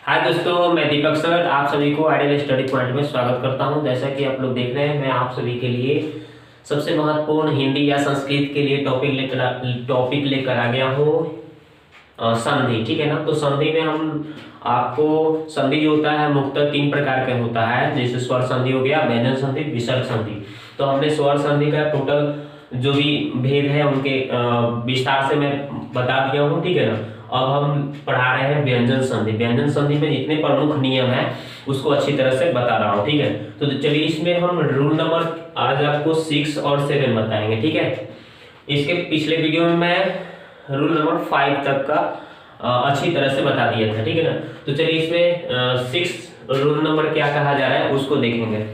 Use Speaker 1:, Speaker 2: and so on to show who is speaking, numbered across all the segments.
Speaker 1: हाय दोस्तों, मैं दीपक सर आप सभी को आइडियल स्टडी पॉइंट में स्वागत करता हूं। जैसा कि आप लोग देख रहे हैं, मैं आप सभी के लिए सबसे महत्वपूर्ण हिंदी या संस्कृत के लिए टॉपिक लेकर आ गया हूं। संधि, ठीक है ना। तो संधि में हम आपको संधि जो होता है मुख्यतः 3 प्रकार का होता है, जैसे स्वर संधि हो गया, व्यंजन संधि, विसर्ग संधि। तो हमने स्वर संधि का टोटल जो भी भेद है उनके विस्तार से मैं बता दिया हूँ, ठीक है ना। अब हम पढ़ा रहे हैं व्यंजन संधि। व्यंजन संधि में जितने प्रमुख नियम है उसको अच्छी तरह से बता रहा हूँ, ठीक है। तो चलिए इसमें हम रूल नंबर आज आपको 6 और 7 बताएंगे, ठीक है। इसके पिछले वीडियो में मैं रूल नंबर 5 तक का अच्छी तरह से बता दिया था, ठीक है ना। तो चलिए इसमें 6 रूल नंबर क्या कहा जा रहा है उसको देखेंगे।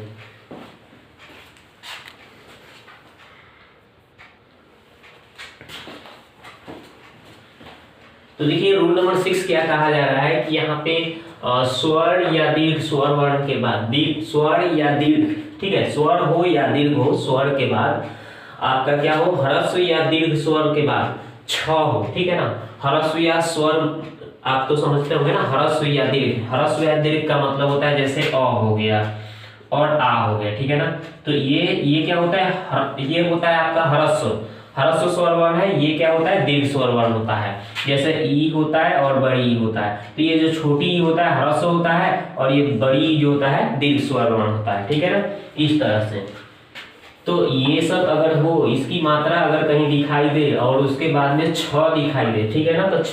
Speaker 1: तो देखिए रूल नंबर 6 क्या कहा जा रहा है कि यहाँ पे स्वर या दीर्घ स्वर वर्ण के बाद स्वर या दीर्घ, ठीक है, स्वर हो या दीर्घ हो, स्वर के बाद आपका क्या हो, ह्रस्व या दीर्घ स्वर के बाद छ हो, ठीक है ना। ह्रस्व या स्वर आप तो समझते होंगे ना, ह्रस्व या दीर्घ। ह्रस्व या दीर्घ का मतलब होता है जैसे अ हो गया और आ हो गया, ठीक है ना। तो ये क्या होता है, ये होता है आपका ह्रस्व स्वर वर्ण है। ये क्या होता है, दीर्घ स्वर वर्ण होता है। जैसे ई होता है और बड़ी ई होता है, तो ये जो छोटी ई होता है ह्रस्व होता है और ये बड़ी ई जो होता है दीर्घ स्वर वर्ण होता है, ठीक है ना, इस तरह से। तो ये सब अगर हो, इसकी मात्रा अगर कहीं दिखाई दे और उसके बाद में छ दिखाई दे, ठीक है ना, तो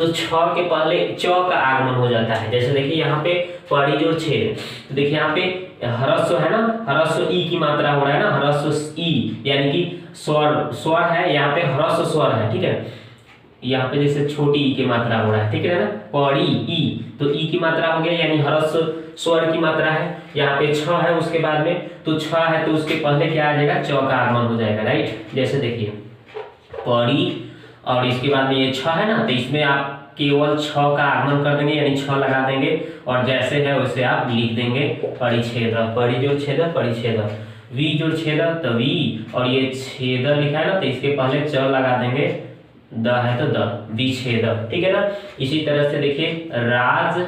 Speaker 1: छ के पहले च का आगमन हो जाता है। जैसे देखिए यहाँ पे पड़ी जोड़ छेद, तो देखिए यहाँ पे ह्रस्व है ना, ह्रस्व ई की मात्रा हो रहा है ना, ह्रस्व ई यानी कि स्वर है, यहाँ पे ह्रस्व स्वर है, ठीक है। यहाँ पे जैसे छोटी ई की मात्रा हो रहा है, ठीक है ना, पड़ी ई, तो ई की मात्रा हो गया यानी ह्रस्व स्वर की मात्रा है। यहाँ पे छ है उसके बाद में, तो छ है तो उसके पहले क्या आ जाएगा, च का आगमन हो जाएगा, राइट। जैसे देखिए पड़ी और इसके बाद में ये छ है ना, तो इसमें आप केवल छ का आगमन कर देंगे यानी छ लगा देंगे और जैसे है वैसे आप लिख देंगे परिच्छेद, पड़ी जोड़ छेद परिच्छेद, वी जोड़ छेद तो वी, और ये छेद लिखा है ना तो इसके पहले च लगा देंगे, द है तो द, विच्छेद, ठीक है ना। इसी तरह से देखिए राज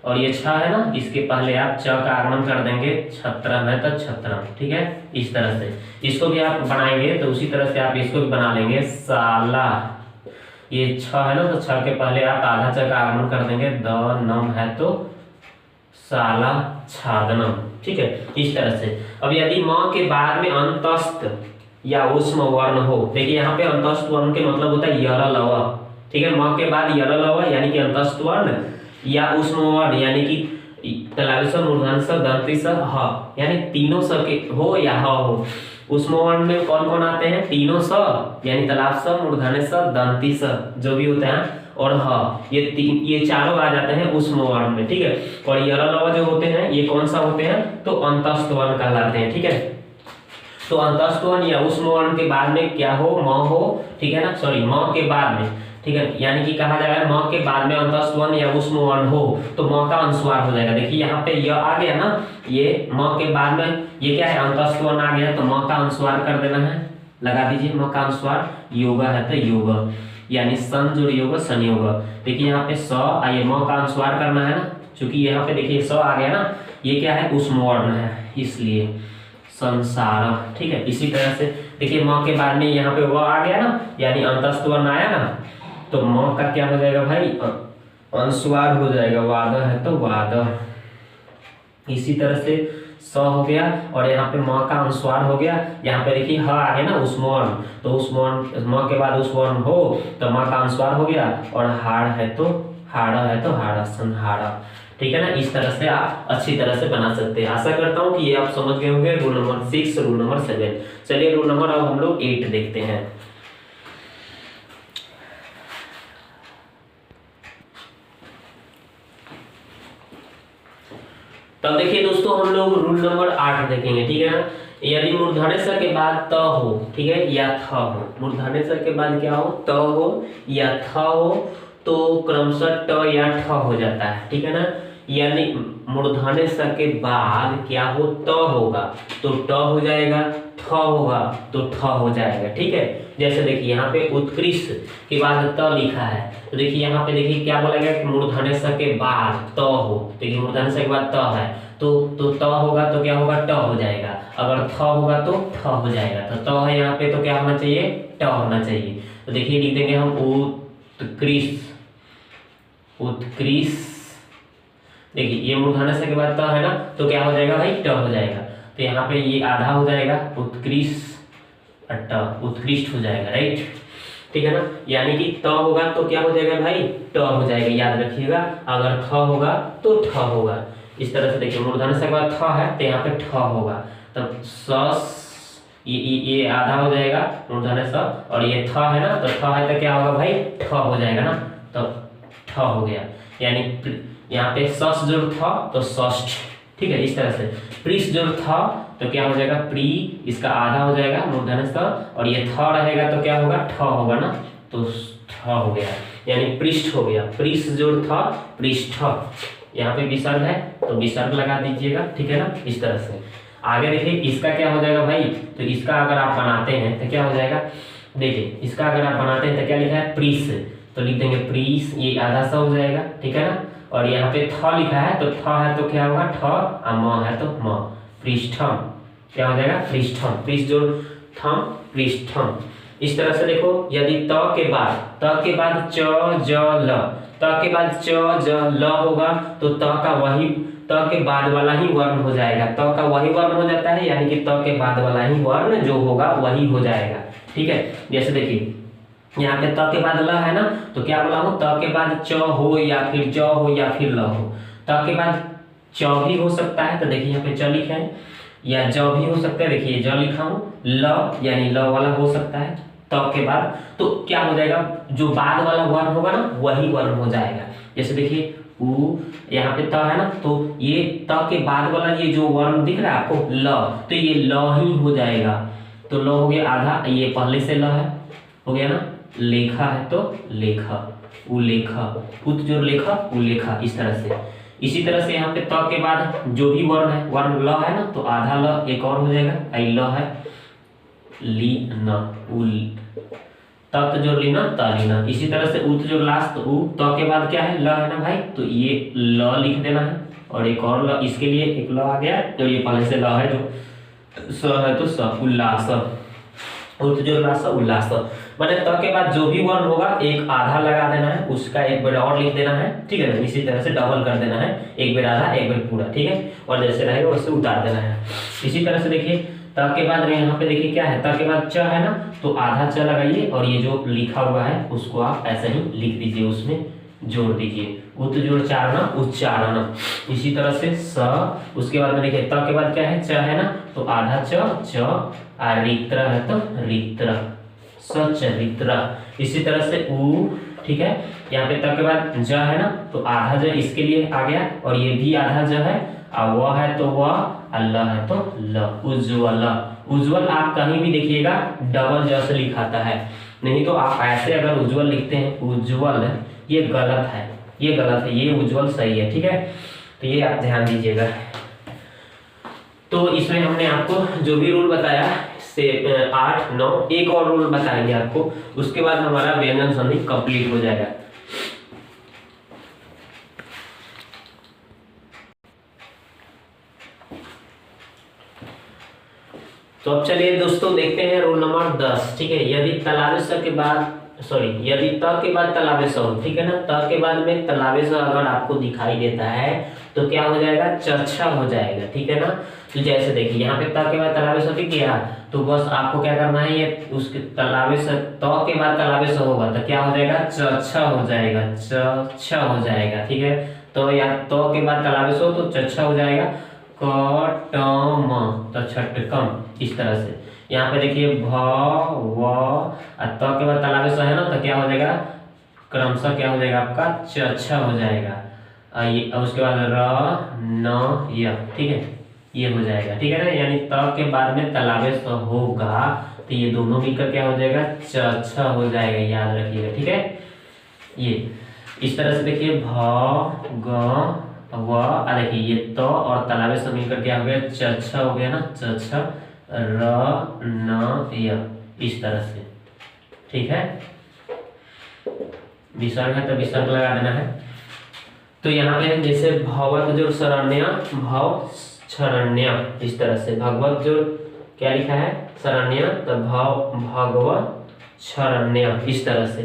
Speaker 1: और ये छ है ना, इसके पहले आप च का आगमन कर देंगे, छत्रम है तो छत्रम, ठीक है। इस तरह से इसको भी आप बनाएंगे तो उसी तरह से आप इसको भी बना लेंगे, साला। ये छ है ना, तो छ के पहले आप आधा च का आगमन कर देंगे, द नम है तो साला छादनम, ठीक है, इस तरह से। अब यदि म के बाद में अंतस्थ या उष्म वर्ण हो, देखिए यहाँ पे अंतस्थ वर्ण के मतलब होता है यर लव, ठीक है। म के बाद यर लव यानी कि अंतस्थ वर्ण या उष्म वर्ण यानी कि तलावी स, मूर्धन्य स, दंती स, ह, यानी तीनों स के हो या ह हो। उष्म वर्ण में कौन कौन आते हैं, तीनों स यानी तलाव स, मूर्धन्य स, दंती स जो भी होते हैं और ह, ये चारों आ जाते हैं उष्म वर्ण में, ठीक है। और यर लव जो होते हैं ये कौन सा होते हैं, तो अंतस्थ वर्ण कहलाते हैं, ठीक है। तो अंतस्थ वर्ण या उष्म वर्ण के बाद में क्या हो, म हो, ठीक है ना, सॉरी म के बाद में, ठीक है, यानी कि कहा जा रहा है म के बाद में अंतस्थ वर्ण या उष्म वर्ण हो तो म का अनुस्वार हो जाएगा। देखिए यहाँ पे य आ गया ना, ये म के बाद में ये क्या है, अंतस्थ वर्ण आ गया तो म का अनुस्वार कर देना है, लगा दीजिए म का अनुस्वार। योग है तो योग यानी सन जोड़ योग संयोग। देखिए यहाँ पे स आइए म का अनुस्वार करना है ना, क्योंकि यहाँ पे देखिए स आ गया ना, ये क्या है, उष्म वर्ण है इसलिए संसार, ठीक है। इसी तरह से देखिए म के बाद में यहाँ पे व आ गया ना यानी अंतस्थ वर्ण आया ना, तो म का क्या हो जाएगा भाई, अनुस्वार हो जाएगा, वाद है तो वाद। इसी तरह से स हो गया और यहाँ पे म का अनुस्वार हो गया। यहाँ पे देखिए ह आ गया ना उष्म वर्ण, तो उष्म वर्ण म के बाद उष्म वर्ण हो तो म का अनुस्वार हो गया, और हाड़ है तो हाड़ा संहाड़ा, ठीक है ना। इस तरह से आप अच्छी तरह से बना सकते हैं। आशा करता हूँ कि ये आप समझ गए होंगे रूल नंबर 6, रूल नंबर 7। चलिए रूल नंबर अब हम लोग 8 देखते हैं। तब देखिए दोस्तों हम लोग रूल नंबर 8 देखेंगे, ठीक है ना। यदि मूर्धन्य स के बाद त हो, ठीक है, या थ हो, मूर्धन्य स के बाद क्या हो, त हो या थ हो, तो क्रमशः ट या ठ हो जाता है, ठीक है ना। यानी मूर्धन्य स के बाद क्या हो, त होगा तो ट हो जाएगा, थ होगा तो ठ हो जाएगा, ठीक है। जैसे देखिए यहाँ पे उत्कृष्ट के बाद त लिखा है, तो देखिए यहाँ पे देखिए क्या बोला गया कि मूर्धन्य स के बाद त हो, देखिए मूर्धन्य स के बाद त है तो त होगा तो क्या होगा, ट हो जाएगा। अगर थ होगा तो ठ हो जाएगा, तो त है यहाँ पे तो क्या होना चाहिए, ट होना चाहिए। तो देखिए लिख देंगे हम उत्कृष्ट, उत्कृष्ट, देखिए ये मूर्धन्य स के बाद त है ना, तो क्या हो जाएगा भाई, ट हो जाएगा। तो यहाँ पे ये आधा हो जाएगा, उत्कृष्ट ट, उत्कृष्ट हो जाएगा, राइट, ठीक है ना। यानी कि त होगा तो क्या हो जाएगा भाई, ट हो जाएगा, याद रखिएगा। अगर थ होगा तो ठ होगा। इस तरह से देखिए मूर्धन्य स के बाद थ है तो यहाँ पे ठ होगा, तब स, ये आधा हो जाएगा मूर्धन्य स, और ये थ है ना, तो थ है तो क्या होगा भाई, ठ हो जाएगा ना, तो ठ हो गया। यानी यहाँ पे सस जोड़ था तो षष्ठ, ठीक है। इस तरह से प्रीस जोड़ था तो क्या हो जाएगा, प्री, इसका आधा हो जाएगा मूर्धन्य स, और ये थ रहेगा तो क्या होगा, ठ होगा ना, तो ठ हो गया, यानी पृष्ठ हो गया। प्रीस जोड़ था पृष्ठ, यहाँ पे विसर्ग है तो विसर्ग लगा दीजिएगा, ठीक है ना। इस तरह से आगे देखिए इसका क्या हो जाएगा भाई, तो इसका अगर आप बनाते हैं तो क्या हो जाएगा, देखिए इसका अगर आप बनाते हैं तो क्या लिखा है, प्रीस, तो लिख देंगे प्रीस, ये आधा सा हो जाएगा, ठीक है ना। और यहाँ पे थ लिखा है तो थ है तो क्या होगा, ठ, और म है तो म, पृष्ठम, क्या हो जाएगा, पृष्ठम, पृष्ठ जोड़ थम, पृष्ठम। इस तरह से देखो, यदि त के बाद च ज ल, त के बाद च ज ल होगा तो त का वही, त के बाद वाला ही वर्ण हो जाएगा, त का वही वर्ण हो जाता है, यानी कि त के बाद वाला ही वर्ण जो होगा वही हो जाएगा, ठीक है। जैसे देखिए यहाँ पे त के बाद ल है ना, तो क्या बोला हूँ, त के बाद च हो या फिर ज हो या फिर ल हो, त के बाद च भी हो सकता है, तो देखिए यहाँ पे च लिखा है, या ज भी हो सकता है, देखिए ज लिखा हूँ, ल यानी ल वाला हो सकता है त के बाद, तो क्या हो जाएगा, जो बाद वाला वर्ण होगा ना वही वर्ण हो जाएगा। जैसे देखिए उ, यहाँ पे त है ना, तो ये त के बाद वाला ये जो वर्ण दिख रहा है आपको ल, तो ये ल ही हो जाएगा, तो ल हो गया आधा, ये पहले से ल है, हो गया ना। लेखा है तो लेखा, उलेखा, उत जो लेखा उलेखा, इस तरह से। इसी तरह से यहाँ पे त के बाद जो भी वर्ण है, वर्ण ल है ना, तो आधा ल एक और हो जाएगा, आई ल है, ली न, उल, तत जो लीना तालीना। इसी तरह से उत जो लास्ट, तो उ, त के बाद क्या है, ल है ना भाई, तो ये ल लिख देना है, और एक और ल, इसके लिए एक ल आ गया, तो ये पहले से ल है, जो स है तो स, उल्लास, उत जो लास उल्लास, मैंने त के बाद जो भी वर्ण होगा एक आधा लगा देना है, उसका एक बेर और लिख देना है, ठीक है ना। इसी तरह से डबल कर देना है, एक बेर आधा एक बेर पूरा, ठीक है, और जैसे रहेगा वैसे उतार देना है। इसी तरह से देखिए त के बाद में यहाँ पे देखिए क्या है, त के बाद च है ना, तो आधा च लगाइए, और ये जो लिखा हुआ है उसको आप ऐसे ही लिख दीजिए, उसमें जोड़ दीजिए, उत जोड़ चारणा उच्चारण। इसी तरह से स, उसके बाद में देखिए त के बाद क्या है, च है ना, तो आधा च, और रित्र है तो रित्र, सचरित्र। इसी तरह से उ, ठीक है, यहाँ पे त के बाद ज है ना, तो आधा ज इसके लिए आ गया, और ये भी आधा ज है, और व है तो व, और ल है तो ल, उज्ज्वल। उज्ज्वल आप कहीं भी देखिएगा डबल ज से लिखाता है, नहीं तो आप ऐसे अगर उज्ज्वल लिखते हैं उज्ज्वल, ये गलत है, ये गलत है, ये उज्ज्वल सही है, ठीक है, तो ये आप ध्यान दीजिएगा। तो इसमें हमने आपको जो भी रूल बताया से 8 9 एक और रूल बताएंगे आपको, उसके बाद हमारा व्यंजन संधि कंप्लीट हो जाएगा। तो अब चलिए दोस्तों देखते हैं रूल नंबर 10, ठीक है। यदि तलावे स के बाद यदि त के बाद तलावे स हो, ठीक है ना, त के बाद में तलावे स अगर आपको दिखाई देता है तो क्या हो जाएगा, चर्चा हो जाएगा, ठीक है ना। तो जैसे देखिए यहाँ पे त के बाद तलावे स दिख गया, तो बस आपको क्या करना है, ये उसके तलावे स, त के बाद तलावे स होगा तो क्या हो जाएगा, चर्चा हो जाएगा, चर्चा हो जाएगा, ठीक है। तो या त के बाद तलावे स हो तो चर्चा हो जाएगा, कटम तो छटकम, इस तरह से। यहाँ पे देखिए भ व, त के बाद तलावे स है ना, तो क्या हो जाएगा, क्रमशः क्या हो जाएगा आपका, चर्चा हो जाएगा, ये उसके बाद र न य, ठीक है, ये हो जाएगा, ठीक है ना। यानी त के बाद में तलावे स होगा तो ये दोनों मिलकर क्या हो जाएगा, चर्चा हो जाएगा, याद रखिएगा, ठीक है। ये इस तरह से देखिए भ ग व, देखिए ये त और तलावे से मिलकर क्या हो गया, चर्चा हो गया ना, चर्चा, र न य, इस तरह से, ठीक है। विसर्ग है तो विसर्ग लगा देना है। तो यहाँ पे जैसे भगवत जो शरण्य, भव शरण्य, इस तरह से भगवत जो क्या लिखा है शरण्य, तो भगवत शरण्य, इस तरह से।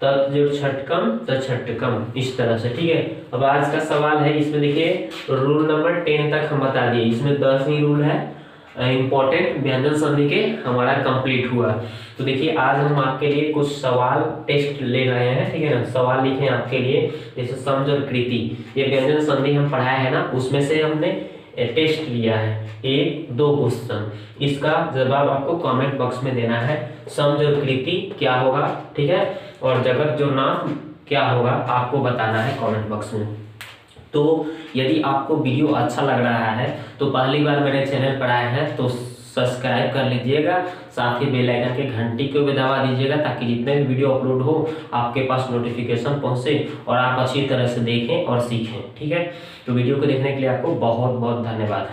Speaker 1: तत् जो छटकम, तो छटकम, इस तरह से, ठीक है। अब आज का सवाल है, इसमें देखिए रूल नंबर 10 तक हम बता दिए, इसमें 10 ही रूल है इंपॉर्टेंट व्यंजन संधि के, हमारा कंप्लीट हुआ। तो देखिए आज हम आपके लिए कुछ सवाल टेस्ट ले रहे हैं, ठीक है ना। सवाल लिखे हैं आपके लिए, जैसे समझ और कृति, ये व्यंजन संधि हम पढ़ाए हैं ना, उसमें से हमने टेस्ट लिया है 1-2 क्वेश्चन। इसका जवाब आपको कमेंट बॉक्स में देना है। समझ और कृति क्या होगा, ठीक है, और जगत जो नाम क्या होगा आपको बताना है कमेंट बॉक्स में। तो यदि आपको वीडियो अच्छा लग रहा है तो पहली बार मेरे चैनल पर आए हैं तो सब्सक्राइब कर लीजिएगा, साथ ही बेल आइकन के घंटी को भी दबा दीजिएगा, ताकि जितने भी वीडियो अपलोड हो आपके पास नोटिफिकेशन पहुंचे और आप अच्छी तरह से देखें और सीखें, ठीक है। तो वीडियो को देखने के लिए आपको बहुत बहुत धन्यवाद।